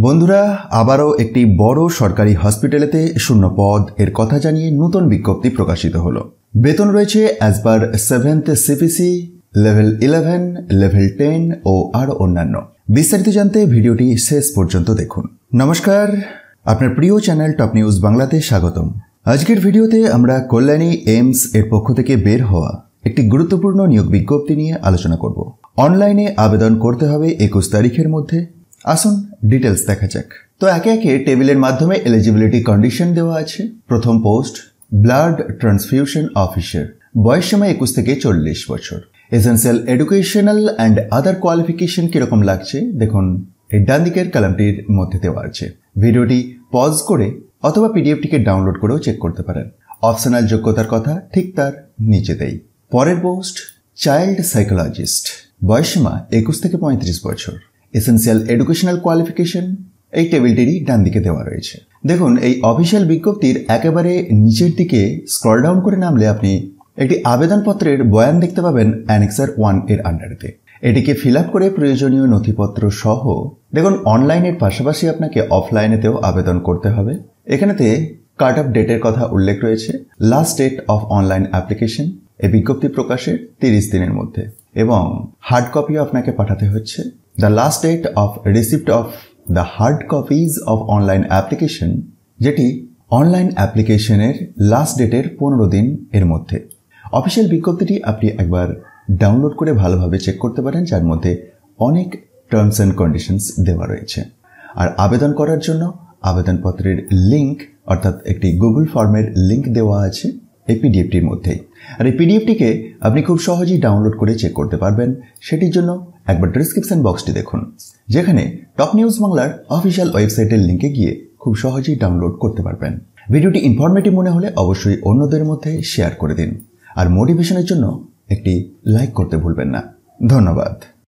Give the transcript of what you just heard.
বন্ধুরা আবারও একটি বড় সরকারি হসপিটালেতে শূন্য পদ এর কথা জানিয়ে নতুন বিজ্ঞপ্তি প্রকাশিত হলো। বেতন রয়েছে as per 7th CPC, level 11, level 10 ও আরও অন্যান্য। বিস্তারিত জানতে ভিডিওটি শেষ পর্যন্ত দেখুন। নমস্কার, আপনার প্রিয় চ্যানেল টপ নিউজ বাংলাতে স্বাগতম। আজকের ভিডিওতে আমরা কল্যাণী এইমস এর পক্ষ থেকে বের হওয়া একটি গুরুত্বপূর্ণ নিয়োগ বিজ্ঞপ্তি নিয়ে আলোচনা করব। অনলাইনে আবেদন করতে হবে 21 তারিখের মধ্যে। আসুন ডিটেলস দেখা যাক। তো একে একে টেবিলের মাধ্যমে এলিজিবিলিটি কন্ডিশন দেওয়া আছে। প্রথম পোস্ট ব্লাড ট্রান্সফিউশন অফিসার, বয়স সীমা 21 থেকে 40 বছর। Essential educational and other qualification কিরকম লাগছে দেখুন, এই ডান দিকের কলামটির মধ্যে দেওয়া আছে। ভিডিওটি পজ করে অথবা পিডিএফটিকে ডাউনলোড করেও চেক করতে পারেন। অপশনাল যোগ্যতার কথা ঠিক তার নিচেতেই। পরের পোস্ট চাইল্ড সাইকোলজিস্ট, বয়স সীমা 21 থেকে 35 বছর। এসেন্সিয়াল এডুকেশনাল কোয়ালিফিকেশন এই টেবিলটিরই ডান দিকে দেওয়া রয়েছে। দেখুন, এই অফিসিয়াল বিজ্ঞপ্তির একেবারে নিচের দিকে স্ক্রল ডাউন করে নামলে আপনি একটি আবেদনপত্রের বয়ান দেখতে পাবেন অ্যানেক্সার 1 এর আন্ডারেতে। এটিকে ফিল আপ করে প্রয়োজনীয় নথিপত্র সহ দেখুন অনলাইনের পাশাপাশি আপনাকে অফলাইনেতেও আবেদন করতে হবে। এখানেতে কাট অফ ডেটের কথা উল্লেখ রয়েছে। Last date of online application এই বিজ্ঞপ্তি প্রকাশের 30 দিনের মধ্যে, এবং হার্ড কপিও আপনাকে পাঠাতে হচ্ছে। The last date of receipt of the hard copies of online application, যেটি অনলাইন অ্যাপ্লিকেশনের লাস্ট ডেটের 15 দিন এর মধ্যে। অফিসিয়াল বিজ্ঞপ্তিটি আপনি একবার ডাউনলোড করে ভালোভাবে চেক করতে পারেন, যার মধ্যে অনেক টার্মস অ্যান্ড কন্ডিশনস দেওয়া রয়েছে। আর আবেদন করার জন্য আবেদনপত্রের লিঙ্ক অর্থাৎ একটি গুগল ফর্মের লিঙ্ক দেওয়া আছে এই পিডিএফটির মধ্যেই। আর এই পিডিএফটিকে আপনি খুব সহজেই ডাউনলোড করে চেক করতে পারবেন। সেটির জন্য একবার ডেসক্রিপশন বক্সটি দেখুন, যেখানে টপ নিউজ বাংলার অফিসিয়াল ওয়েবসাইটের লিঙ্কে গিয়ে খুব সহজেই ডাউনলোড করতে পারবেন। ভিডিওটি ইনফরমেটিভ মনে হলে অবশ্যই অন্যদের মধ্যে শেয়ার করে দিন, আর মোটিভেশনের জন্য একটি লাইক করতে ভুলবেন না। ধন্যবাদ।